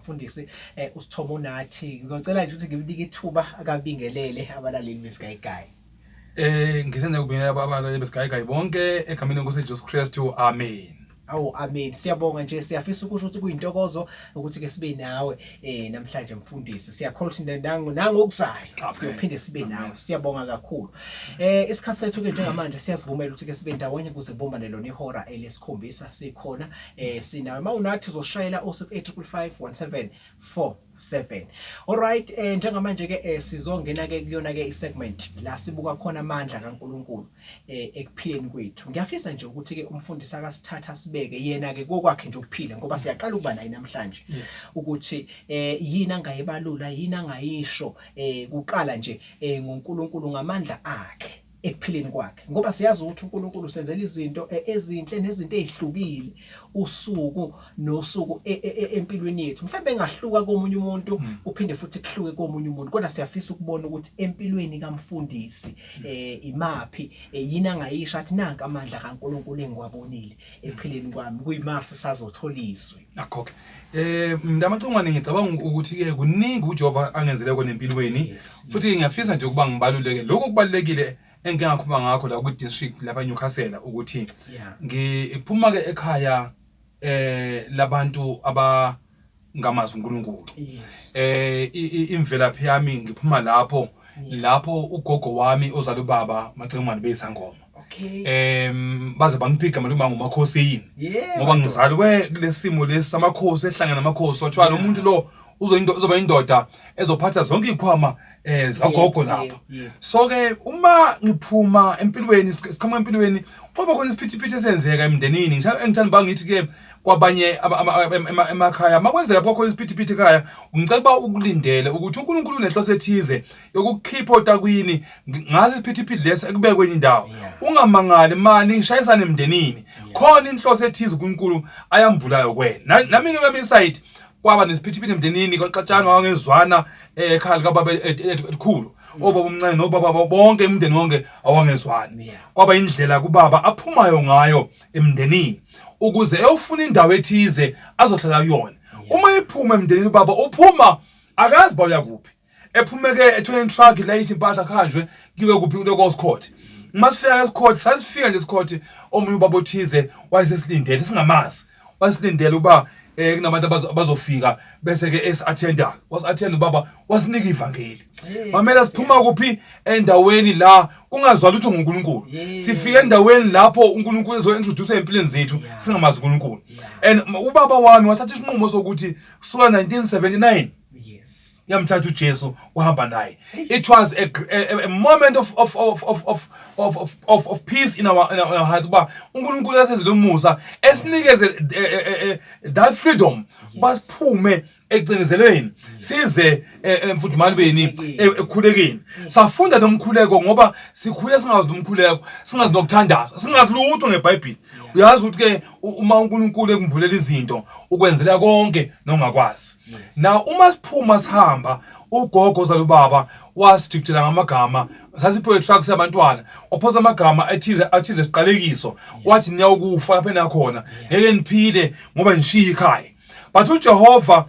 umfundisi uSthomo nathi ngizocela nje ukuthi ngimnike ithuba akabingelele abalaleli beSkyGuy. Ngisende kubingelela abalaleli beSkyGuy bonke egameni lenkosi uJesu Kristu. Amen. Awu amen. Siyabonga nje, siyafisa ukusho ukuthi kuyintokozo ukuthi ke sibe nawe namhlanje mfundisi. Siyakholwa ukuthi nangokuzayo siyophinde sibe nawe. Siyabonga kakhulu. Isikhathi sethu ke njengamanje siyasivumela ukuthi ke sibe ndawonye ukuze kubombane lona ihora elesikhombisa sikhona. Sinawe mawunathi uzoshayela 06851747. Alright, njengamanje ke sizongena ke kuyona ke isegment la sibuka khona amandla kaNkuluNkulu ekuphileni kwethu. Ngiyafisa nje ukuthi ke umfundisi akasithatha sibeke yena ke kokwakhe nje ukuphila ngoba siyaqala ukuba naye namhlanje ukuthi yini angayibalula yini angayisho kuqala nje ngoNkulunkulu ngamandla akhe ekuphileni kwakhe ngoba siyazi ukuthi uNkulunkulu usenzela izinto ezinhle nezinto ezihlukile usuku nosuku empilweni yethu. Mhlawumbe engahluka komunye umuntu uphinde futhi kuhluke komunye umuntu, kodwa siyafisa ukubona ukuthi empilweni kamfundisi imaphi yini angayisho athi nanka amandla kaNkulunkulu engiwabonile ekuphileni kwami kuyimasa sazotholiswe. Akho-ke ndamacungwane ngicabanga ukuthi ke kuningi uJehova angenzele kona empilweni futhi ngiyafisa nje ukuba ngibaluleke lokho kubalekile engingakhuluma ngakho la ku district lapha eNewcastle ukuthi ngiphuma ke ekhaya labantu abangamazi uNkulunkulu. Imvelaphi yami ngiphuma lapho ugogo wami ozala ubaba macengwane beyisangoma. Baze bangiphika maluma ngumakhosini ngoba ngizalwe kulesimo lesamakhosi ehlangana namakhosi wathiwa lo muntu lo uzoba indoda ezophatha zonke ikhwama zagogo lapha. So ke uma ngiphuma empilweni sikhama empilweni kuba khona isiphithiphithi esenzeka emndenini ngithanda bangithi ke kwabanye emakhaya makwenzeka phokho isiphithiphithi ekhaya ngicela ba ukulindele ukuthi uNkulunkulu unenhloso ethize yokukhipha otakwini ngazi isiphithiphithi lesi ekubeke kwenye indawo. Ungamangali mani ngishayisana emndenini khona inhloso ethize uNkulunkulu ayambulayo kwena. Nami ke kwami side kwaba nesiphithiphithi emndenini kwaxatshana wangezwana ekhaya kababa elikhulu obaba omncane nobaba bonke umndeni wonke awangezwani. Kwaba indlela kubaba aphumayo ngayo emndenini ukuze eyofuna indawo ethize azohlala kuyona. Uma ephuma emndenini ubaba uphuma akazi ba uya kuphi, ephumeke ethola truck la ithi impahla khanjwe kiwe kuphi kuloko court. Masifika ecourt sasifika nje ecourt omunye ubaba othize wayesesilindele singamazi wasilindele uba kunabantu abazofika bese ke esi-attenda wasi-attend ubaba wasinika ivangeli. Mamela siphuma kuphi endaweni la kungazwa lutho ngoNkulunkulu. Sifika endaweni lapho uNkulunkulu ezo-introduce empilweni zethu singamazi uNkulunkulu. And ubaba wami wathatha isinqumo sokuthi kusuka 1979 yamthatha uJesu uhamba naye. It was a moment of peace in our hearts. Ba uNkulunkulu yasenzela umusa esinikeze that freedom basiphume ekucindezelweni size emfudumali beni ekukhulekeni. Safunda nomkhuleko ngoba sikhule singazi nomkhuleko, singazi nokuthandaza, singazi lutho ngeBhayibheli. Uyazi ukuthi ke uma uNkulunkulu ekumvulela izinto ukwenzela konke nongakwazi. Now uma siphuma sihamba ugogo ozala ubaba wasidictela ngamagama sasiphiwe trucks yabantwana waphosa amagama athize siqalekiso wathi niyawukufa lapha nakhona ngeke niphile ngoba nishiya ikhaya. But uJehova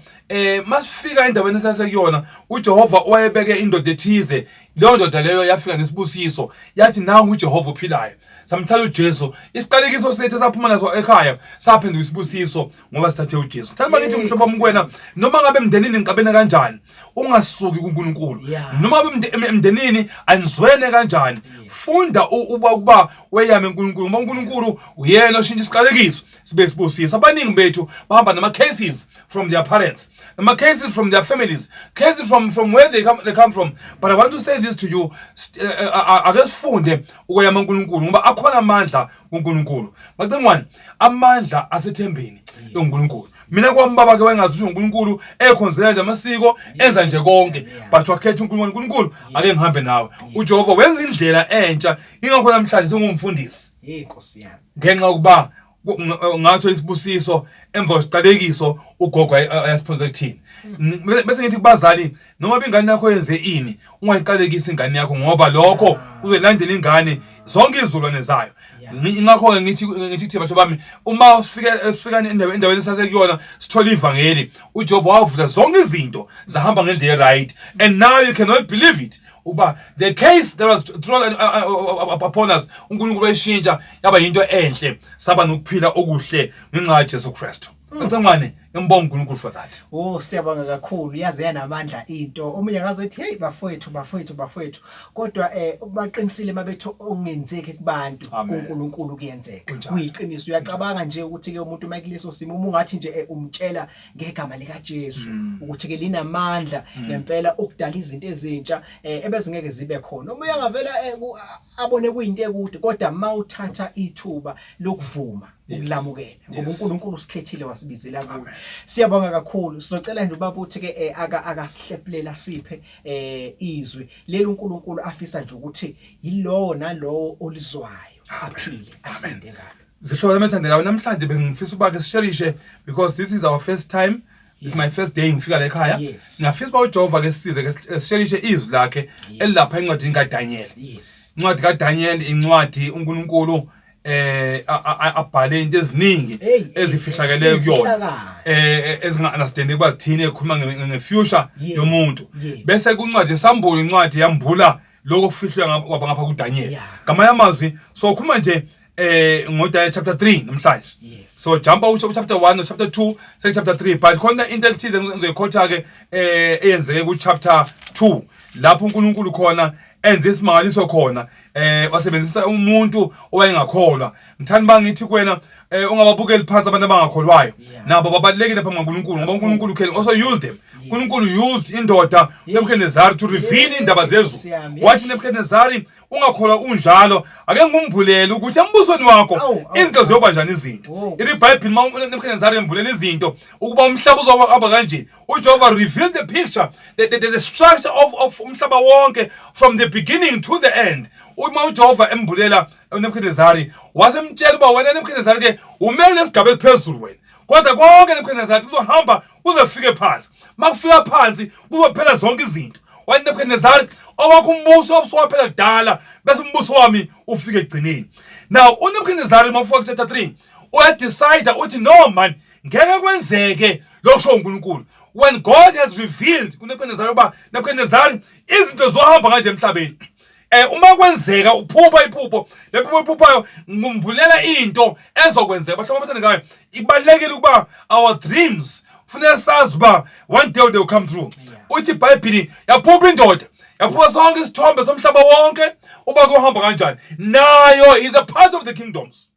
masifika endaweni esasekuyona uJehova wayebeke indoda ethize. Leyo ndoda leyo yafika nesibusiso yathi nangu uJehova uphilayo. Samthatha uJesu isiqalekiso sethu saphuma naso ekhaya saphenduka isibusiso ngoba sithathe uJesu. Thanda ngithi umhlobo wamkwena noma ngabe emndenini ngikabene kanjani ungasuki kuNkulunkulu. Noma ngabe emndenini anizwene kanjani funda ukuba weyame uNkulunkulu ngoba uNkulunkulu uyena oshintsha isiqalekiso sibe sibusiso. Abaningi bethu bahamba nama cases from their parents, nama cases from their families, cases from where they come from. But I want to say this to you, akesifunde ukuyama uNkulunkulu ngoba akhona amandla kuNkulunkulu. Macengwane amandla asethembeni loNkulunkulu. Mina kwambaba ke wengazi ukuthi uNkulunkulu ekhonzela nje amasiko enza nje konke, but wakhetha uNkulunkulu ake ngihambe nawe. uJehova wenza indlela entsha ingakho namhlanje singumfundisi. Inkosi yami. Ngenxa yokuba ngathi isibusiso emva kwesiqalekiso ugogo ayasiprojectini. Bese ngithi kubazali noma ingane yakho yenze ini ungayiqalekisa ingane yakho ngoba lokho uzolandela ingane zonke izulwane zayo. Ingakho ngithi batho bami uma ufika endaweni sasekuyona sithola ivangeli uJehova wavula zonke izinto zahamba ngendlela right, and now you cannot believe it uba the case that was thrown upon us uNkulunkulu wayishintsha yaba yinto enhle saba nokuphila okuhle ngenxa kaJesu Kristu. Ngicabangane ngibonga uNkulunkulu for that. Siyabonga kakhulu, yazi yanamandla into. Omunye ngazethi hey bafowethu kodwa baqinisile mabethu ongenzeki kubantu kuNkulunkulu kuyenzeka. Kuyiqiniso, uyacabanga nje ukuthi ke umuntu mayileso simo uma ungathi nje umtshela ngegama lika Jesu ukuthi ke linamandla ngempela ukudala izinto ezintsha ebezingeke zibe khona. Uma uyangavela abone kuyinto ekude kodwa mawuthatha ithuba lokuvuma ukulamukela ngoba uNkulunkulu usikhethile wasibizela kuwo. Siyabonga kakhulu. Sizocela nje ubaba uthi ke akasihlephulela siphe izwi leli uNkulunkulu afisa nje ukuthi yilowo nalowo olizwayo aphile asinde ngalo. Zihlobo emethandekayo namhlanje bengifisa uba ke sisherishe because this is our first time. It's my first day ngifika la ekhaya. Ngiyafisa uba uJehova ke sisize ke sisherishe izwi lakhe elilapha encwadini kaDaniel. Incwadi kaDaniel incwadi uNkulunkulu abhale into eziningi ezifihlakeleyo kuyona ezinga-understand kuba zithini ekhuluma nge-future yomuntu. Bese kuncwadi esambula incwadi yambula lokho kufihlwe ngapha kuDaniel. Ngamanye amazwi so khuluma nje ngoDaniel chapter 3 namhlanje. So jumpa chapter 1 no chapter 2 sek chapter 3 but khona into elithize ngizoyikhotha ke eyenzeke ku chapter 2 lapho uNkulunkulu khona enze isimangaliso khona wasebenzisa umuntu owayengakholwa. Ngithanda bangithi kuwena ungababukeli phansi abantu abangakholwayo nabo babalekile phambi kaNkulunkulu ngoba uNkulunkulu can also use them. uNkulunkulu used indoda Nebukadnezar to reveal indaba zezulu. Wathi Nebukadnezar ungakholwa unjalo ake ngumbulele ukuthi embusweni wakho izinto ziyoba njani izinto. IBhayibheli Nebukadnezar embulela izinto ukuba umhlaba uzoba kanje. uJehova revealed the picture, the structure of umhlaba wonke from the beginning to the end. Uma uJehova embulela uNebukadnezar wasemtshela uba wena Nebukadnezar ke umele lesigaba esiphezulu wena. Kodwa konke Nebukadnezar uzohamba uzofike phansi. Makufika phansi kuzophela zonke izinto. Wathi Nebukadnezar owakho umbuso obusowaphela kudala bese umbuso wami ufike egcineni. Now uNebukadnezar mawufika chapter 3 uyadecide uthi no man ngeke kwenzeke lokusho uNkulunkulu. When God has revealed kuNebukadnezar uba Nebukadnezar izinto zohamba kanje emhlabeni. Uma kwenzeka uphupha iphupho lephupho iphuphayo ngumbulela into ezokwenzeka bahlobo bathanda ngayo. Ibalekile ukuba our dreams kufanele sazi uba one day they will come through. Uthi iBhayibheli yaphupha indoda yaphupha sonke isithombe somhlaba wonke uba kuhamba kanjani. Nayo is a part of the kingdoms.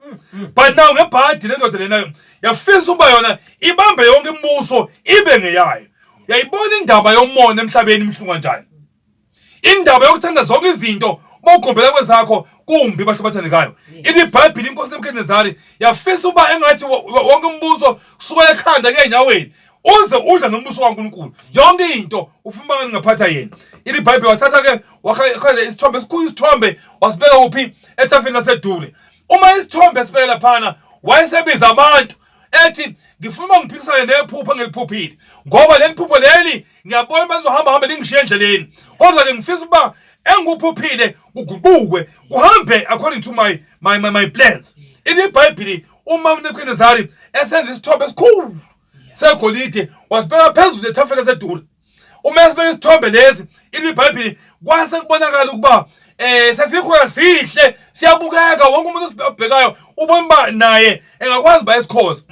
But now ngebhadi lendoda lenayo yafisa uba yona ibambe yonke imibuso ibe ngeyayo. Yayibona indaba yomona emhlabeni imhlungu kanjani. Indaba yokuthanda zonke izinto mawugombela kwezakho kumbi bahlo bathandekayo. IBhayibheli inkosi Nebukadnezar yafisa uba engathi wonke umbuso kusuka ekhanda keenyaweni uze udla nombuso kaNkulunkulu. Yonke into ufuna ngani ngaphatha yena. IBhayibheli wathatha ke wakhala isithombe esikhulu, isithombe wasibeka uphi ethafeni lasedure. Uma isithombe esibeke laphana wayesebiza abantu ethi ngifuna ngiphikisane nephupho ngeliphuphile ngoba leli phupho leli ngiyabona bazohamba lingishiye endleleni. Kodwa ke ngifisa uba engikuphuphile kuguqukwe uhambe according to my plans. IBhayibheli uma uNebukadnezar esenza isithombe esikhulu segolide wasibeka phezulu etafeni lasedure. Uma esibeka isithombe lesi IBhayibheli kwase kubonakala ukuba sesikho sihle siyabukeka wonke umuntu osibhekayo ubona ba naye engakwazi ba isikhozi.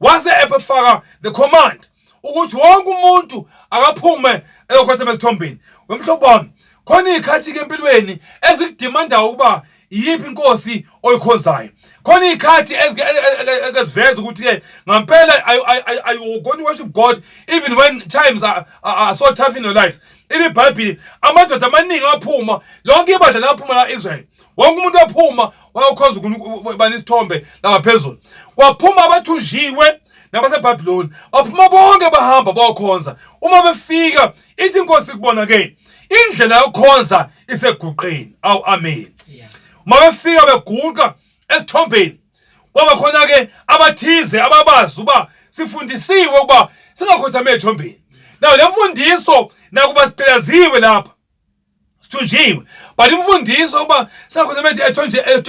Wase epefaka the command ukuthi wonke umuntu akaphume eyokhotha esithombeni. Wemhlobo wami khona ikhathi ke empilweni ezikudimanda ukuba yiphi inkosi oyikhonzayo. Khona ikhathi eziveza ukuthi ke ngempela I going to worship God even when times are so tough in your life. IBhayibheli amadoda amaningi aphuma lonke ibandla laphuma laIsrael. Wonke umuntu aphuma wayokhonza ubani isithombe laphezulu. Kwaphuma abathunjiwe nabaseBhabhiloni. Baphuma bonke bahamba bayokhonza. Uma befika ithi inkosi kubona ke indlela yokukhonza iseguqeni. Awu amen. Uma befika beguqa esithombeni kwaba khona ke abathize ababazi uba sifundisiwe uba singakhotha ethombeni. Now le mfundiso nakuba siqhelaziwe lapha sithunjiwe. But imfundiso ukuba sakho semethi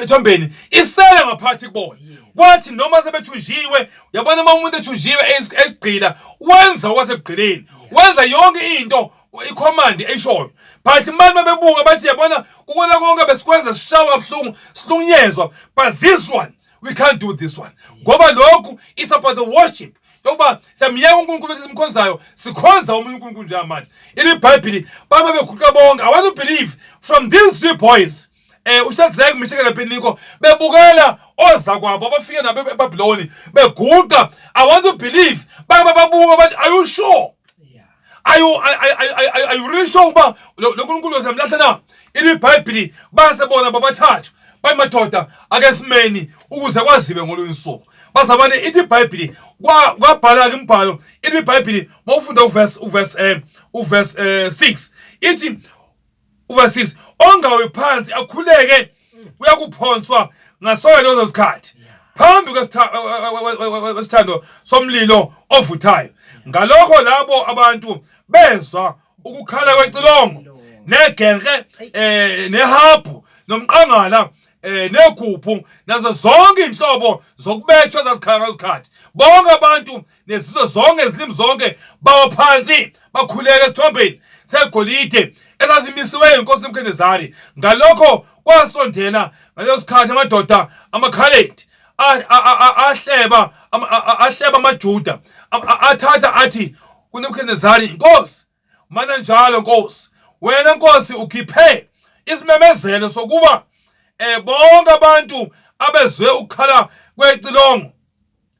ethombeni isele ngaphathi kubona. Kwathi noma sebethunjiwe, uyabona uma umuntu ethunjiwe esigqila wenza okwasebugqileni, wenza yonke into icommand eshoyo. But manje bebuka bathi yabona ukona konke besikwenza sishawa kabuhlungu sihlunyezwa, but this one we can't do this one. Ngoba lokhu it's about the worship. Yokuba siyamyeka uNkulunkulu esimkhonzayo, sikhonza omunye uNkulunkulu njengamanje. IBhayibheli baba beguqa bonke. I want to believe from these 3 boys, uShadrach, Meshach and Abednego bebukela ozakwabo abafike nabo eBabylon beguqa. I want to believe baba babuka bathi are you sure? Are you really sure uba lo uNkulunkulu uzamlahla na? IBhayibheli basebona babathathu bayamadoda ake simeni ukuze kwaziwe ngolunye usuku. Bazabane ithi iBhayibheli kwabhala imbhalo ithi iBhayibheli mawufunda uverse 6 ithi uverse 6 ongawe phansi akhuleke uyakuphonswa ngasoya lezo sikhathi phambi kwesithando somlilo ovuthayo. Ngalokho labo abantu bezwa ukukhala kwecilongo negenke nehabhu nomqangala neguphu nazo zonke inhlobo zokubethwa zazikhala ngesikhathi. Bonke abantu nezizwe zonke izilimi zonke bawa phansi bakhuleka esithombeni segolide ezazimisiwe inkosi uNebukadinezari. Ngalokho kwasondela ngaleso sikhathi amadoda amakhaledi ahleba amaJuda athatha athi kuNebukadinezari, Nkosi, mana njalo Nkosi, wena Nkosi ukhiphe isimemezelo sokuba bonke abantu abezwe ukukhala kwecilongo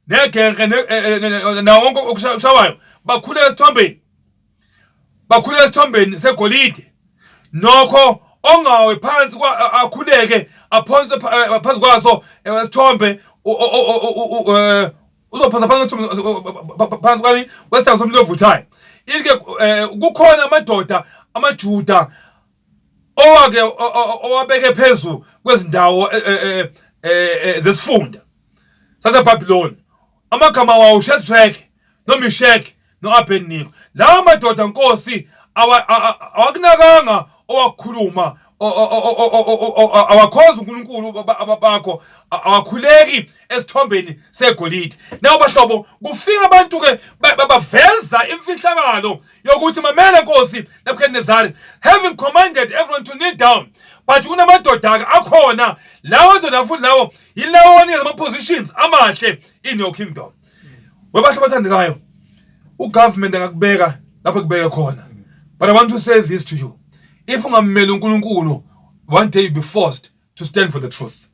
negenke na wonke okushawayo bakhuleka esithombeni segolide, nokho ongawe phansi akhuleke aphonse phansi kwaso esithombe uzophonsa phansi kwesithambo somlilo ovuthayo. Ilike kukhona amadoda amaJuda owabeke phezulu kwezindawo zesifunda saseBabylon. Amagama wawo uShadrach noMeshach noAbednego. Lawa madoda Nkosi awakunakanga owakhuluma awakhoza uNkulunkulu bakho, awakhuleki esithombeni segolide. Nawo bahlobo kufika abantu ke baveza imfihlakalo yokuthi mamele Nkosi Nebukadinezari, having commanded everyone to kneel down, but kunamadoda akhona lawo madoda futhi lawo yilawo anika ama positions amahle in your kingdom. Webahlo bathandekayo, ugovernment angakubeka lapho kubeke khona. But I want to say this to you. If ungamele uNkulunkulu, one day you'll be forced to stand for the truth.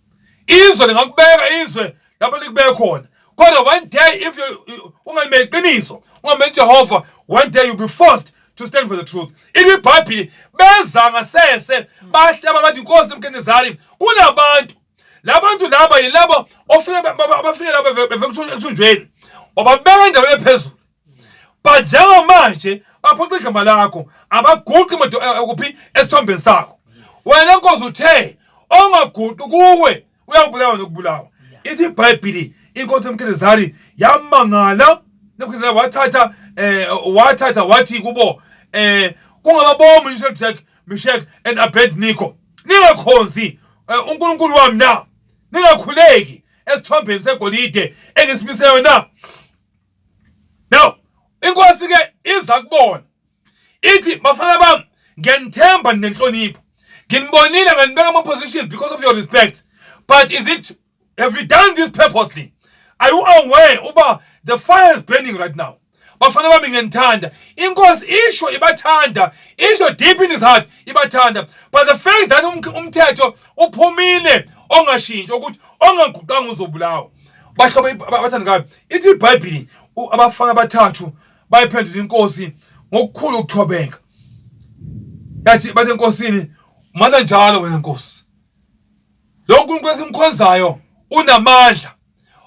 Izwe lingakubeka izwe lapho likubeke khona. Kodwa one day if you ungamele iqiniso, ungamele Jehova, one day you'll be forced to stand for the truth. IBhayibheli beza ngasese bahlaba bathi Nkosi Nebukadinezari kunabantu. Labantu laba yilabo abafike laba bevekuthunjweni. Wababeka endaweni ephezulu. But njengamanje baphoxa igama lakho abaguqi kuphi esithombeni sakho. Wena Nkosi uthe ongaguqi kuwe uyabulawa nokubulawa. Ithi iBhayibheli inkosi uNebukadinezari yamangala. Nebukadinezari wathatha wathi kubo kungababomi uShadrach, Meshach and Abednego, ningakhonzi uNkulunkulu wami na, ningakhuleki esithombeni segolide engisimisele na. Now inkosi ke iza kubona ithi bafana bami ngiyanithemba nenhlonipho, nginibonile nganibeka ama positions because of your respect, but have you done this purposely? Are you aware uba the fire is burning right now? Bafana bami ngiyanithanda. Inkosi isho ibathanda, isho deep in his heart ibathanda, but the fact that umthetho uphumile ongashintshi ukuthi ongaguqanga uzobulawa. Bahlobo abathandekayo, ithi iBhayibheli abafana abathathu bayiphendula inkosi ngokukhulu ukuthobeka. Yathi bathe enkosini, mana njalo wena Nkosi. Lo uNkulunkulu esimkhonzayo unamandla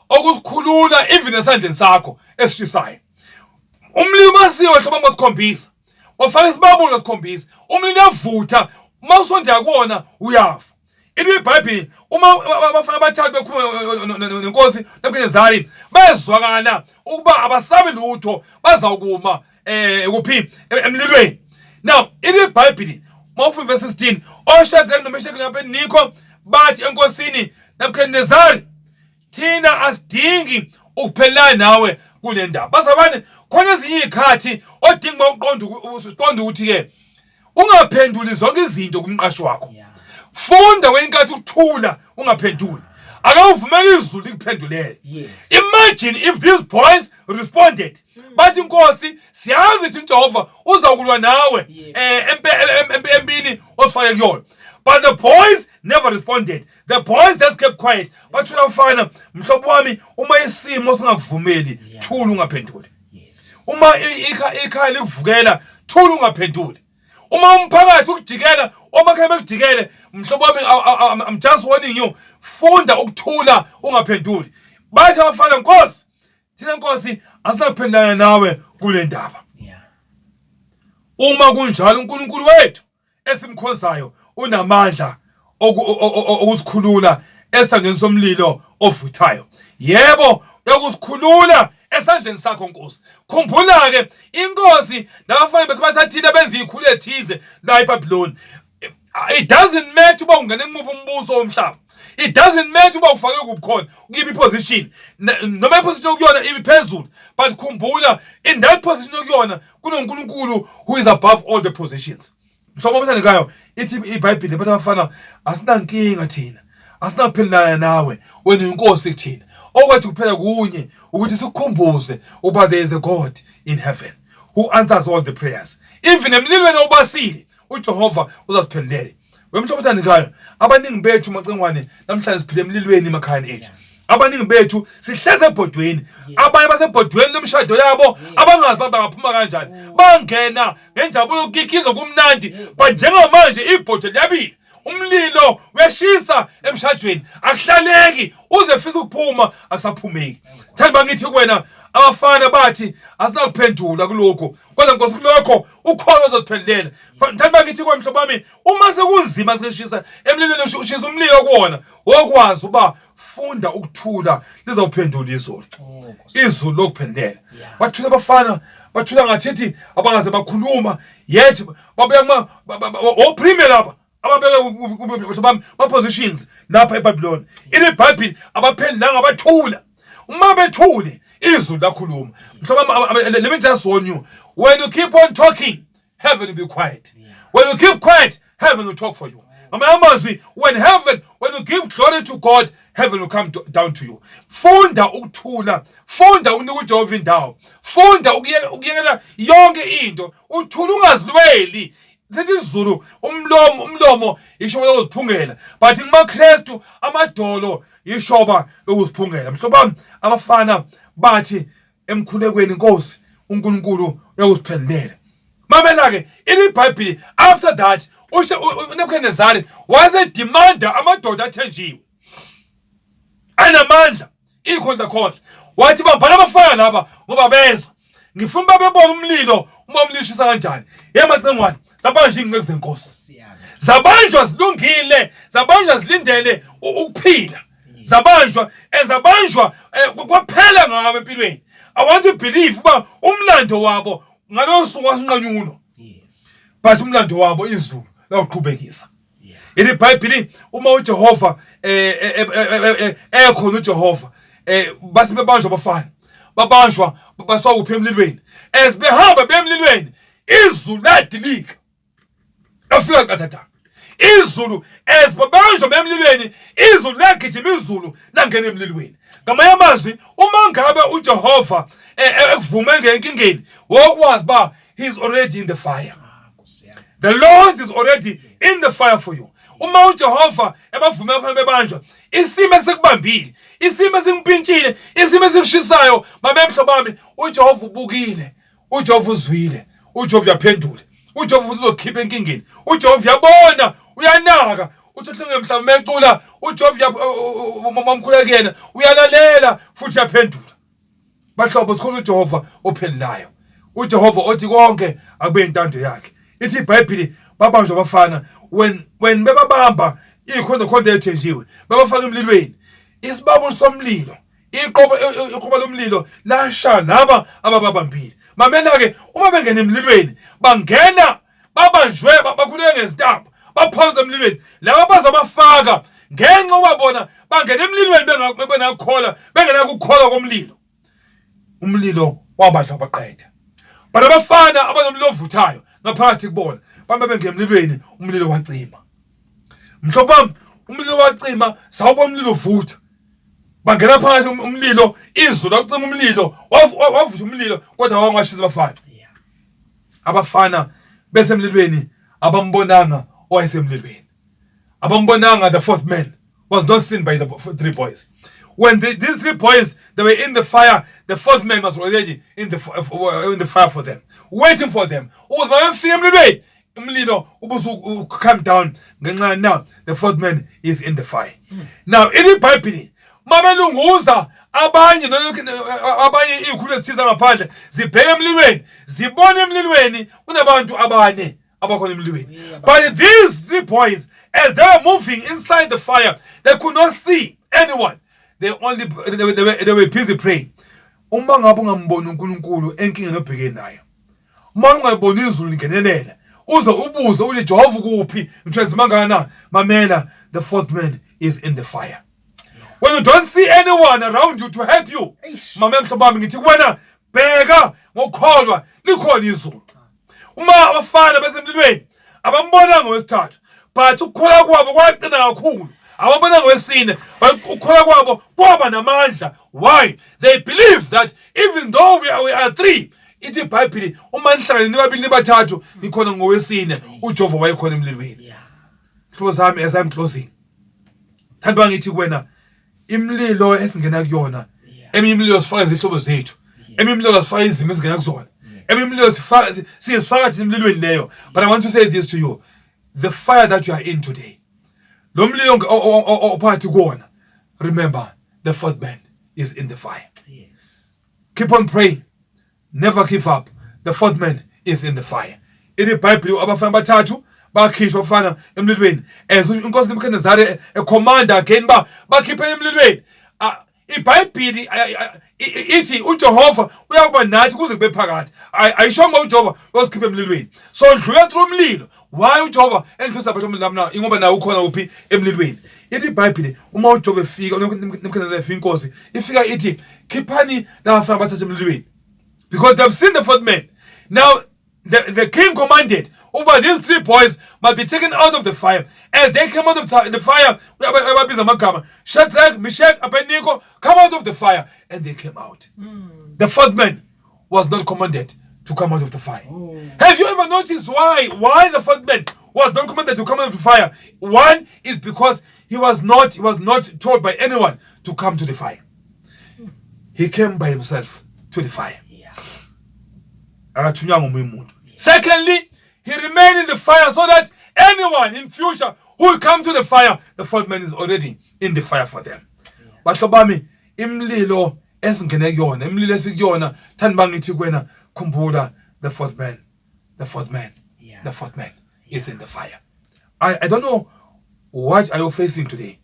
okusikhulula even esandleni sakho esishisayo. Umlilo masiwe hlobo mosikhombisa. Ofaka isibabulo sikhombisa. Umlilo uyavutha, uma usondela kuwona uyafa. IBhayibheli uma abafana abathathu bekhuluma nenkosi Nebukadinezari bezwakala ukuba abasabe lutho bazawukuma kuphi emlilweni. Now IBhayibheli mawufunda verse 16 oShadraka noMeshaki nabeNikho bathi enkosini Nebukadnezari thina asidingi ukuphelana nawe kule ndaba. Bazabane khona ezinye izikhathi odinga uqonda ukuthi ke ungaphenduli zonke izinto kumqashi wakho. Funda wenkathi ukuthula ungaphenduli. Akawuvumela izulu likuphendulele. Imagine if these boys responded. Bathi inkosi siyazi ukuthi uJehova uzakulwa nawe empini osifake kuyona. But the boys never responded. The boys just kept quiet. Bathi umfana mhlobo wami uma isimo singakuvumeli thula ungaphenduli. Uma ikhaya likuvukela thula ungaphenduli. Uma umphakathi ukujikela omakhaya bekujikele mhlobo wami I'm just warning you funda ukuthula ungaphenduli. Bathi abafana Nkosi thina Nkosi asinakuphendulana nawe kule ndaba. Uma kunjalo uNkulunkulu wethu esimkhonzayo unamandla okusikhulula esandleni somlilo ovuthayo. Yebo yakusikhulula esandleni sakho Nkosi. Khumbula ke inkosi nabafana besabathile benza izikhulu ezithize la eBabylon. It doesn't matter uba ungene kumuphi umbuso womhlaba. It doesn't matter uba ufake kubukhona ukiphi iposition noma iposition okuyona ibiphezulu. But khumbula in that position okuyona kunoNkulunkulu who is above all the positions. Mhlobo omthandekayo ithi iBhayibheli bathi abafana asinankinga thina asinakuphelana nawe wena inkosi kuthina okwathi kuphela kunye ukuthi sikukhumbuze uba there is a God in heaven who answers all the prayers. Even emlilweni obasile uJehova uzasiphendulele. Wemhlobo omthandekayo abaningi bethu macengwane namhlanje siphile emlilweni emakhaya ethu. Abaningi bethu sihleze ebhodweni. Abanye basebhodweni lomshado yabo abangazi bangaphuma kanjani. Bangena ngenjabulo yokukikiza kumnandi but njengamanje ibhodwe liyabila. Umlilo weshisa emshadweni akuhlaleki uze fisa ukuphuma akusaphumeki. Thanda ngithi kuwena abafana bathi asinakuphendula kuloko. Kodwa Nkosi kulokho ukhona ozosiphendulela. Thanda ngithi kuwe mhlobo wami uma sekunzima seshisa emlilweni ushisa umlilo kuwona okwazi uba funda ukuthula lizawuphendula izulu. Izulu lokuphendulela. Bathula abafana bathula ngathi abangaze bakhuluma yet babeka oprime lapha ababeka ma positions lapha eBabylon. IBhayibheli abaphendulanga bathula. Uma bethule izulu lakhuluma. Mhlobo let me just warn you, when you keep on talking heaven will be quiet. When you keep quiet heaven will talk for you. When you give glory to God, heaven will come down to you. Funda ukuthula, funda unika uJehova indawo. Funda ukuyekela yonke into, uthula ungazilweli. Sithi izulu umlomo ishoba lokuziphungela, but kumaKristu amadolo ishoba lokuziphungela. Mhlobo wami abafana bathi emkhulekweni Nkosi uNkulunkulu uyakuziphendulele. Mamela ke iBhayibheli after that uNebukadnezari wazedimanda amadoda athenjiwe anamandla ikhondla khondla wathi babhala abafana laba ngoba bezwa ngifuna babebona umlilo uma umlishisa kanjani. Yemacengwane zabanjwa ingceke zenkosi, zabanjwa zilungile, zabanjwa zilindele ukuphila, zabanjwa kwaphela ngabo empilweni. I want to believe uba umlando wabo ngalosuku wasinqanyulo, but umlando wabo izulu lawuqhubekisa. IBhayibheli uma uJehova ekhona uJehova base bebanjwa abafana babanjwa basawuphi emlilweni. As behamba bemlilweni izulu ladilika afika kathatha izulu. As babanjwa bemlilweni izulu lagijima, izulu langena emlilweni. Ngamanye amazwi uma ngabe uJehova ekuvumela ngenkingeni wokwazi ba he is already in the fire. The Lord is already in the fire for you. Uma uJehova ebavumela abafana bebanjwa isimo esikubambile, isimo esimpintshile, isimo esikushisayo, mabemhlobo bami uJehova ubukile, uJehova uzwile, uJehova uyaphendula, uJehova uzokhipha enkingeni, uJehova uyabona, uyanaka. Uthixo mhlawumbe mecula uJehova mamkhulekena uyalalela futhi uyaphendula. Bahlobo sikhona uJehova ophendulayo, uJehova othi konke akube intando yakhe. Ithi iBhayibheli babanjwa abafana when bebabamba ikhondokhonto ethenjiwe babafaka emlilweni, isibabo somlilo iqobo lomlilo lasha laba abababambile. Mamela ke uma bengena emlilweni bangena babanjwe bakhuleke ngezitambu baphonza emlilweni laba bazabafaka ngenxa uba bona bangena emlilweni bengakukholwa bengenakukholwa komlilo. Umlilo wabadla baqeda. But abafana abanomlilo ovuthayo ngaphakathi kubona bambe bengena emlilweni umlilo wacima. Mhlobo wami, umlilo wacima sawubona umlilo uvutha. Bangena phakathi umlilo, izulu lacima umlilo, wavutha umlilo kodwa wangashisa abafana. Abafana besemlilweni abambonanga owayesemlilweni. Abambonanga the fourth man was not seen by the three boys. When these three boys, they were in the fire, the fourth man was already in the fire for them, waiting for them. Come down. Now the fourth man is in the fire. Now in the Bible, mamelunguza abanye izikhulu ezithiza ngaphandle zibheke emlilweni zibone emlilweni kunabantu abane abakhona emlilweni. But these three boys, as they were moving inside the fire, they could not see anyone. They were busy praying. Uma ngabe ungamboni uNkulunkulu enkingeni obhekene nayo, uma ungayiboni izulu lingenelela, uze ubuze uthi Jehova kuphi, ngithenze mangana, mamela, the fourth man is in the fire. When you don't see anyone around you to help you, mama mhlobami ngithi kuwena bheka ngokholwa likhona izulu. Uma abafana besemlilweni abambona ngowesithathu, but ukukholwa kwabo kwaqina kakhulu. Abambona ngowesine, but ukukholwa kwabo kwaba namandla. Why? They believe that even though we are three, ithi iBhayibheli uma nihlangene nibabili nibathathu nikhona ngowesine, uJehova wayekhona emlilweni. Hlobo zami, as I'm closing, thandwa ngithi kuwena imlilo esingena kuyona, eminye imlilo sifaka izihlobo zethu, eminye imlilo sifaka izimo ezingena kuzona, eminye imlilo sifaka emlilweni leyo. But I want to say this to you, the fire that you are in today, lo mlilo ophakathi kuwona, remember the fourth man is in the fire. Yes. Keep on praying, never give up. The fourth man is in the fire. Ithi iBhayibheli abafana bathathu bakhishwa abafana emlilweni, as inkosi Nebukadnezar ecommanda again bakhiphe emlilweni. iBhayibheli ithi uJehova uyakuba nathi kuze kube phakathi. Ayishongo uJehova usikhiphe emlilweni. So dlula through umlilo. Why uJehova endlusa phethe umlilo namna ingoba nawe ukhona uphi emlilweni. Ithi iBhayibheli uma uJehova efika Nebukadnezar efika inkosi ifika ithi khiphani labafana bathathe emlilweni, because they've seen the fourth man. Now the king commanded over these three boys must be taken out of the fire. As they came out of the fire, Shadrach, Meshach, Abednego, come out of the fire, and they came out. The fourth man was not commanded to come out of the fire. Have you ever noticed why the fourth man was not commanded to come out of the fire? One is because he was not told by anyone to come to the fire. He came by himself to the fire. Secondly, he remained in the fire so that anyone in future who will come to the fire, the fourth man is already in the fire for them. But Lobami, imlilo esingene kuyona, imlilo esikuyona, thandwa ngithi kuwena khumbula the fourth man is in the fire. I don't know what are you facing today.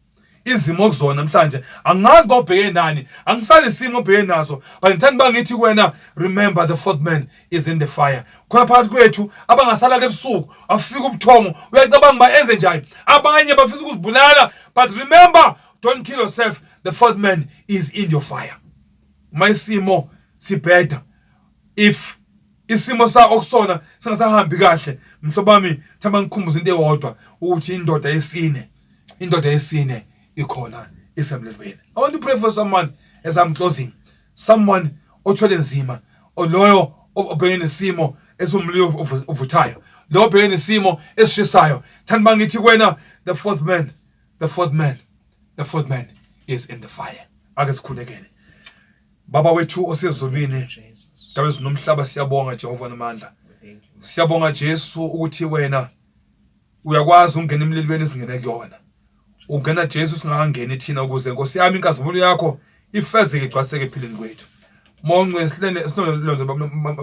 Izimo kuzona namhlanje angazi bawubheke nani, angisali isimo obheke naso, but ngithanda ngithi kuwena remember the fourth man is in the fire. Khona phakathi kwethu abangasala ebusuku afika ubuthongo uyacabanga ba enze njani, abanye bafisa ukuzibulala, but remember, don't kill yourself, the fourth man is in your fire. Mayisimo sibheda, if isimo sa okusona singasahambi kahle, mhlobami thamba ngikhumbuza into eyodwa ukuthi indoda yesine ikhona isemlilweni. I want to pray for someone as I'm closing. Someone othwele nzima, oloyo obhekene nesimo esumlilo uvuthayo, lo obhekene nesimo esishisayo. Thandwa ngithi kuwena the fourth man is in the fire. Ake sikhulekele. Baba wethu osezulwini, dawe nomhlaba, siyabonga Jehova namandla. Siyabonga Jesu ukuthi wena uyakwazi ungena emlilweni esingene kuyona. Ungena Jesu singangeni thina ukuze Nkosi yami inkazimulo yakho ifezeke igcwaseke ephileni kwethu. Monke silonzo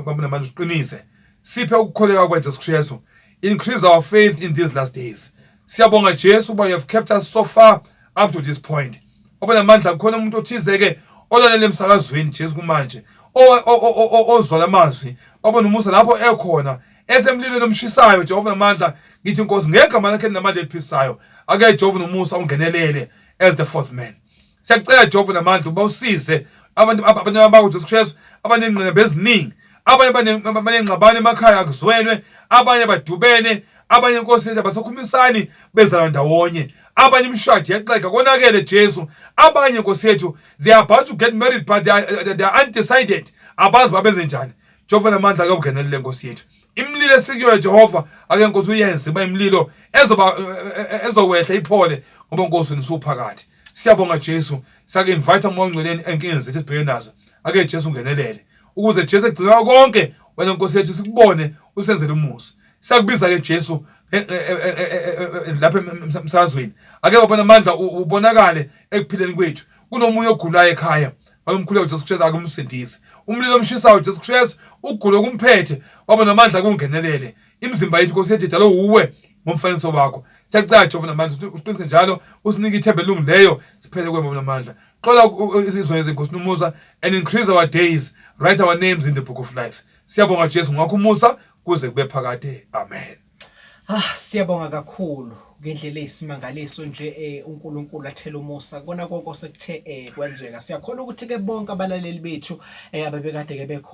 bamamandla uqinise. Siphe ukukholeka kwaJesu Kristu. Increase our faith in these last days. Siyabonga Jesu uba you have kept us so far up to this point. Oba namandla kukhona umuntu othizeke olalele emsakazweni Jesu kumanje ozwala amazwi babona umusa lapho ekhona esemlilweni omshisayo Jehova namandla ngithi Nkosi ngegama lakhe namandla eliphisayo ake Jehova nomusa ungenelele as the fourth man. Siyacela Jehova namandla uba usize abantu abakho Jesu Kristu abanengqinamba eziningi, abanye banengxabano emakhaya akuzwenwe, abanye badubene, abanye Nkosi yethu abasakhumisani bezalwa ndawonye, abanye imshadi yaxeka konakele Jesu, abanye Nkosi yethu they are about to get married but they are undecided, abazi babenze njani. Jehova namandla ake ungenelele Nkosi yethu. Imililo esikuyo Jehova ake Nkosi uyenze ba imililo ezowehla iphole ngoba Nkosi nisuphakathi. Siyabonga Jesu, sake invite moya ngcweleni enkingeni zethu esibhekene nazo. Ake Jesu ungenelele ukuze Jesu egcina konke wena Nkosi yethu sikubone usenzele umusa. Siyakubiza ke Jesu lapha emsazweni. Ake baba namandla ubonakale ekuphileni kwethu. Kunomunye ogulayo ekhaya. Balomkhulu Jesu Kristu akumsindise. Umlilo omshisayo Jesu Kristu ugulo kumphethe. Baba namandla kungenelele. Imizimba yethu Nkosi yethu idalwe uwe ngomfaniso wakho. Siyacela Jehova namandla usiqinise njalo usinike ithemba elungileyo siphele kuwe baba namandla. Xola izizwe ezinkosi nomusa and increase our days, write our names in the book of life. Siyabonga Jesu ngakho umusa kuze kube phakade. Amen. Siyabonga kakhulu ngendlela eyisimangaliso nje uNkulunkulu athela umusa kona konke osekuthe kwenzeka. Siyakhona ukuthi ke bonke abalaleli bethu ababekade ke bekhona